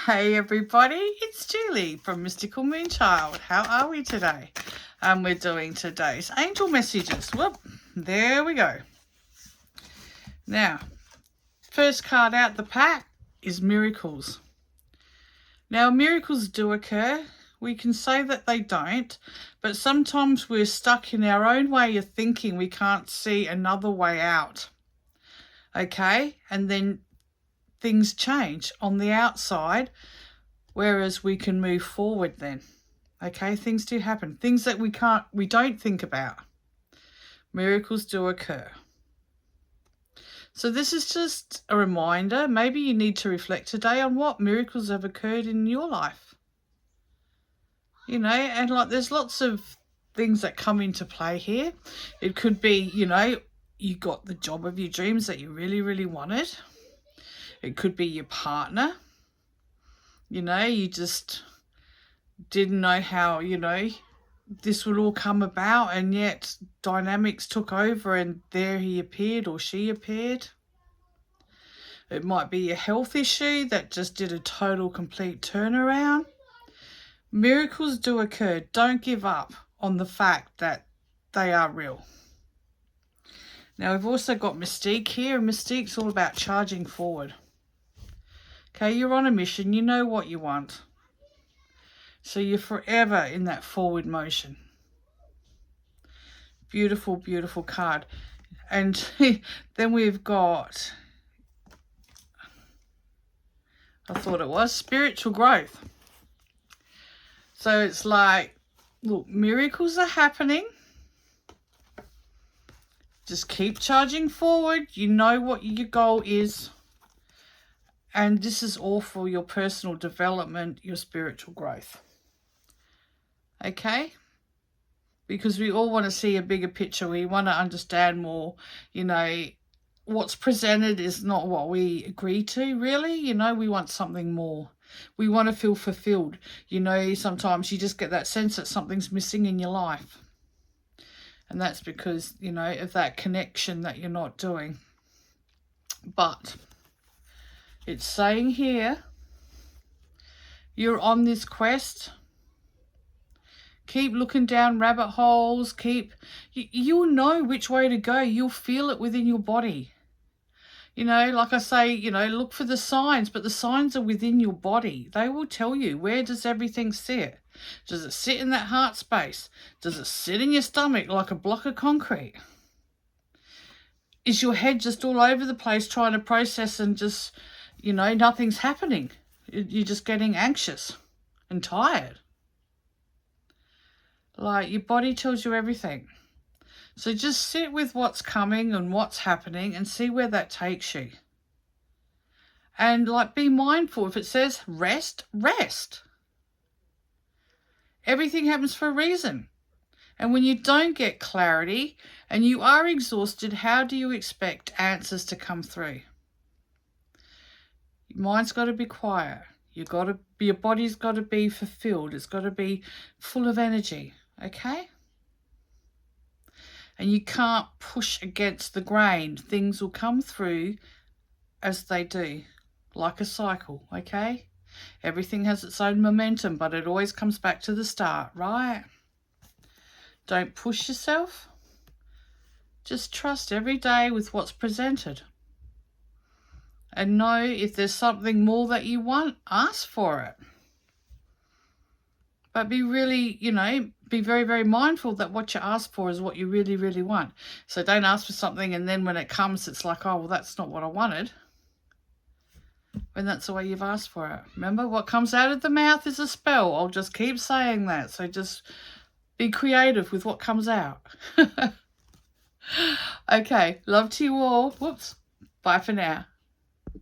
Hey everybody, it's Julie from Mystical Moonchild. How are we today? We're doing today's angel messages. Whoop, there we go. Now, first card out the pack is miracles. Now, miracles do occur. We can say that they don't, but sometimes we're stuck in our own way of thinking. We can't see another way out. Okay, and then things change on the outside, whereas we can move forward then. Okay, things do happen. Things that we don't think about. Miracles do occur. So this is just a reminder. Maybe you need to reflect today on what miracles have occurred in your life. You know, and like there's lots of things that come into play here. It could be, you know, you got the job of your dreams that you really, really wanted. It could be your partner. You know, you just didn't know how, you know, this would all come about, and yet dynamics took over and there he appeared or she appeared. It might be a health issue that just did a total, complete turnaround. Miracles do occur. Don't give up on the fact that they are real. Now, we've also got Mystique here, and Mystique's all about charging forward. Okay, you're on a mission. You know what you want. So you're forever in that forward motion. Beautiful, beautiful card. And then we've got, I thought it was spiritual growth. So it's like, look, miracles are happening. Just keep charging forward. You know what your goal is. And this is all for your personal development, your spiritual growth. Okay? Because we all want to see a bigger picture. We want to understand more. You know, what's presented is not what we agree to, really. You know, we want something more. We want to feel fulfilled. You know, sometimes you just get that sense that something's missing in your life. And that's because, you know, of that connection that you're not doing. But it's saying here, you're on this quest. Keep looking down rabbit holes. You'll know which way to go. You'll feel it within your body. You know, like I say, you know, look for the signs, but the signs are within your body. They will tell you, where does everything sit? Does it sit in that heart space? Does it sit in your stomach like a block of concrete? Is your head just all over the place trying to process and just, you know, nothing's happening? You're just getting anxious and tired. Like, your body tells you everything. So just sit with what's coming and what's happening and see where that takes you. And, like, be mindful. If it says rest, rest. Everything happens for a reason. And when you don't get clarity and you are exhausted, how do you expect answers to come through? Your mind's got to be quiet. Your body's got to be fulfilled. It's got to be full of energy. Okay? And you can't push against the grain. Things will come through as they do, like a cycle, okay? Everything has its own momentum, but it always comes back to the start, right? Don't push yourself. Just trust every day with what's presented. And know if there's something more that you want, ask for it. But be really, you know, be very, very mindful that what you ask for is what you really, really want. So don't ask for something and then when it comes, it's like, oh, well, that's not what I wanted. When that's the way you've asked for it. Remember, what comes out of the mouth is a spell. I'll just keep saying that. So just be creative with what comes out. Okay, love to you all. Whoops. Bye for now.